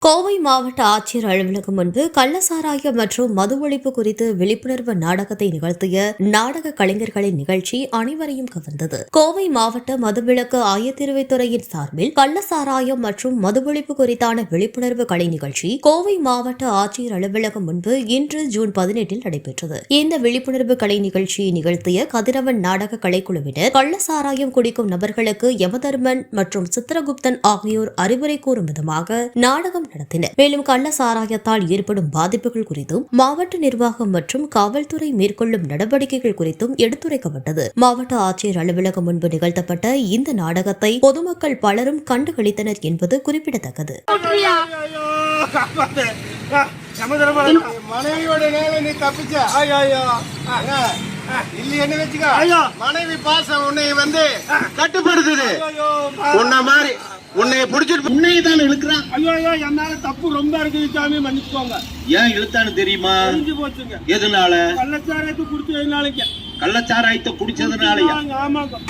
கோவை மாவட்ட ஆட்சியர் அலுவலகம் முன்பு கள்ளசாராயம் மற்றும் மது ஒழிப்பு குறித்து விழிப்புணர்வு நாடகத்தை நிகழ்த்திய நாடக கலைஞர்களின் நிகழ்ச்சி அனைவரையும் கவர்ந்தது. கோவை மாவட்ட மதுவிலக்கு ஆயத்தீர்வைத்துறையின் சார்பில் கள்ளசாராயம் மற்றும் மது ஒழிப்பு குறித்தான விழிப்புணர்வு கலை நிகழ்ச்சி கோவை மாவட்ட ஆட்சியர் அலுவலகம் முன்பு இன்று ஜூன் 18 நடைபெற்றது. இந்த விழிப்புணர்வு கலை நிகழ்ச்சியை நிகழ்த்திய கதிரவன் நாடக கலைக்குழுவினர் கள்ளசாராயம் குடிக்கும் நபர்களுக்கு யமதர்மன் மற்றும் சித்திரகுப்தன் ஆகியோர் அறிவுரை கூறும் விதமாக நாடகம் நடத்தினர். மேலும் கள்ள சாராயத்தால் ஏற்படும் பாதிப்புகள் குறித்தும் மாவட்ட நிர்வாகம் மற்றும் காவல்துறை மேற்கொள்ளும் நடவடிக்கைகள் குறித்தும் எடுத்துரைக்கப்பட்டது. மாவட்ட ஆட்சியர் அலுவலகம் முன்பு நிகழ்த்தப்பட்ட இந்த நாடகத்தை பொதுமக்கள் பலரும் கண்டுகளித்தனர் என்பது குறிப்பிடத்தக்கது. மனைவி பாசம் உன்னை கட்டுப்படுத்துது. உன்னை பிடிச்சிட்டு உன்னையே தான் இழுக்கிறான். ஐயோ என்னால தப்பு ரொம்ப இருக்குது சாமி, மன்னிச்சுக்கோங்க. ஏன் இழுத்தான்னு தெரியுமா? தெரிஞ்சு போச்சுங்க. எதனால? கள்ளச்சாராயத்தை குடிச்சதுனாலங்க. கள்ளச்சாராயத்தை குடிச்சதுனாலயா? ஆமாங்க.